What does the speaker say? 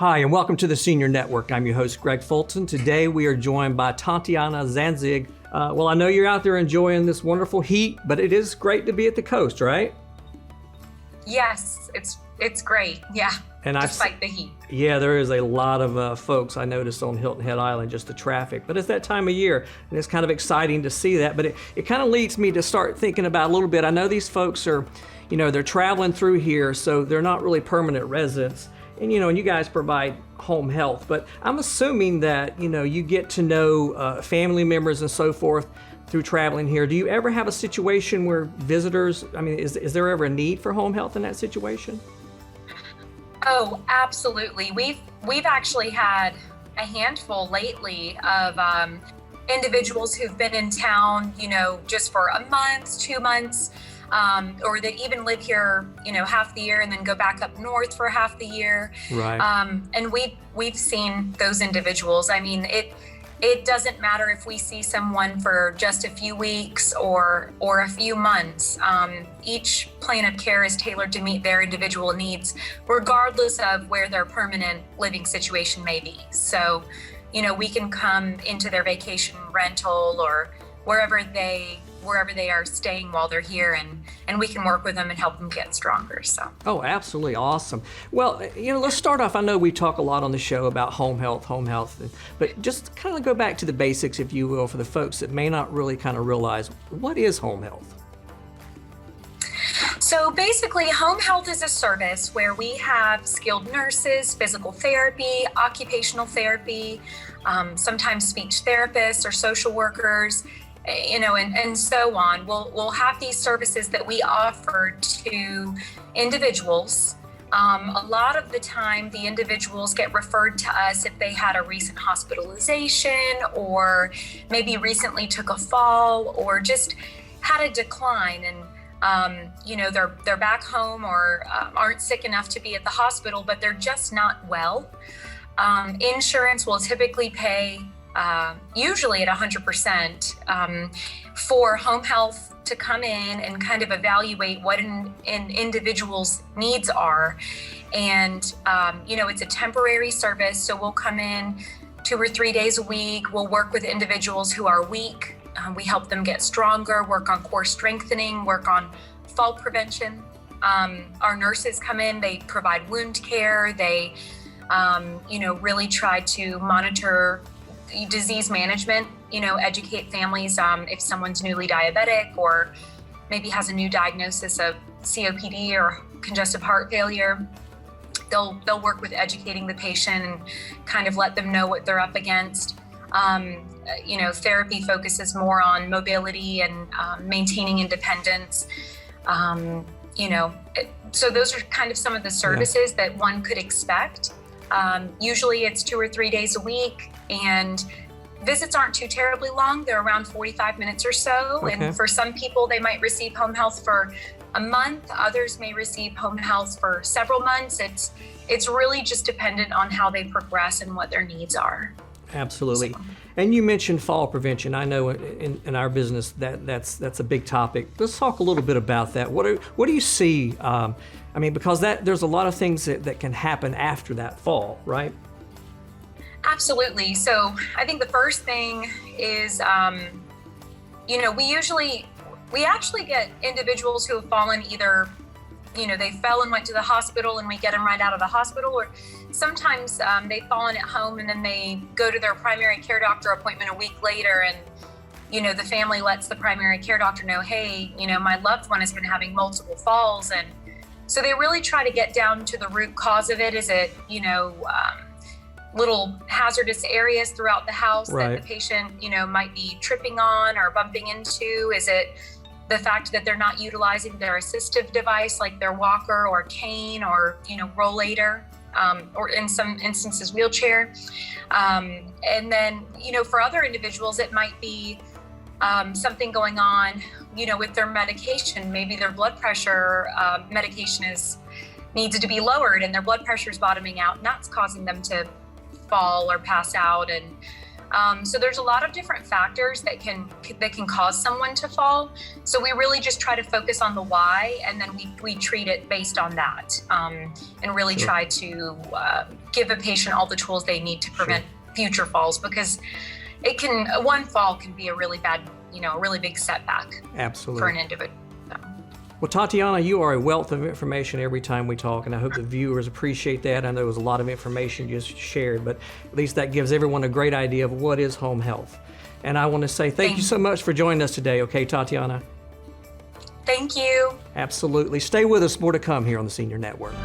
Hi, and welcome to the Senior Network. I'm your host, Gregg Fulton. Today we are joined by Tatiana Zanzig. Well, I know you're out there enjoying this wonderful heat, but it is great to be at the coast, right? Yes, it's great. Yeah, and despite the heat. Yeah, there is a lot of folks I noticed on Hilton Head Island, just the traffic. But it's that time of year, and it's kind of exciting to see that. But it kind of leads me to start thinking about a little bit. I know these folks are, they're traveling through here, so they're not really permanent residents. And you guys provide home health, but I'm assuming that you get to know family members and so forth through traveling here. Do you ever have a situation where visitors, is there ever a need for home health in that situation? Oh, absolutely. We've actually had a handful lately of individuals who've been in town, just for a month, 2 months. Or that even live here, half the year and then go back up north for half the year. Right. And we've seen those individuals. It doesn't matter if we see someone for just a few weeks or a few months. Each plan of care is tailored to meet their individual needs, regardless of where their permanent living situation may be. So, we can come into their vacation rental or wherever they are staying while they're here, and we can work with them and help them get stronger. So. Oh, absolutely awesome. Well, let's start off. I know we talk a lot on the show about home health, but just kind of go back to the basics, if you will, for the folks that may not really kind of realize what is home health. So basically, home health is a service where we have skilled nurses, physical therapy, occupational therapy, sometimes speech therapists or social workers, and so on. We'll have these services that we offer to individuals. A lot of the time, the individuals get referred to us if they had a recent hospitalization or maybe recently took a fall or just had a decline and they're back home or aren't sick enough to be at the hospital, but they're just not well. Insurance will typically pay usually at 100% for home health to come in and kind of evaluate what an individual's needs are. And, it's a temporary service. So we'll come in 2 or 3 days a week. We'll work with individuals who are weak. We help them get stronger, work on core strengthening, work on fall prevention. Our nurses come in, they provide wound care. They, really try to monitor disease management, educate families if someone's newly diabetic or maybe has a new diagnosis of COPD or congestive heart failure. They'll work with educating the patient and kind of let them know what they're up against. Therapy focuses more on mobility and maintaining independence. So those are kind of some of the services that one could expect. Usually it's 2 or 3 days a week, and visits aren't too terribly long. They're around 45 minutes or so. Okay. And for some people, they might receive home health for a month. Others may receive home health for several months. It's really just dependent on how they progress and what their needs are. Absolutely. And you mentioned fall prevention. I know in our business that's a big topic. Let's talk a little bit about that. What do you see? Because there's a lot of things that can happen after that fall, right? Absolutely. So I think the first thing is, we actually get individuals who have fallen either, they fell and went to the hospital and we get them right out of the hospital, or sometimes they've fallen at home and then they go to their primary care doctor appointment a week later and, the family lets the primary care doctor know, hey, my loved one has been having multiple falls. And so they really try to get down to the root cause of it. Is it, little hazardous areas throughout the house right. that the patient, might be tripping on or bumping into? Is it the fact that they're not utilizing their assistive device like their walker or cane or, rollator, or in some instances wheelchair? And then, for other individuals, it might be something going on, with their medication. Maybe their blood pressure medication needs to be lowered and their blood pressure is bottoming out, and that's causing them to fall or pass out. And So there's a lot of different factors that can cause someone to fall. So we really just try to focus on the why, and then we treat it based on that, and really try to give a patient all the tools they need to prevent future falls, because one fall can be a really bad, a really big setback. Absolutely. For an individual. Well, Tatiana, you are a wealth of information every time we talk, and I hope the viewers appreciate that. I know there was a lot of information you just shared, but at least that gives everyone a great idea of what is home health. And I want to say thank you so much for joining us today, okay, Tatiana? Thank you. Absolutely. Stay with us, more to come here on the Senior Network.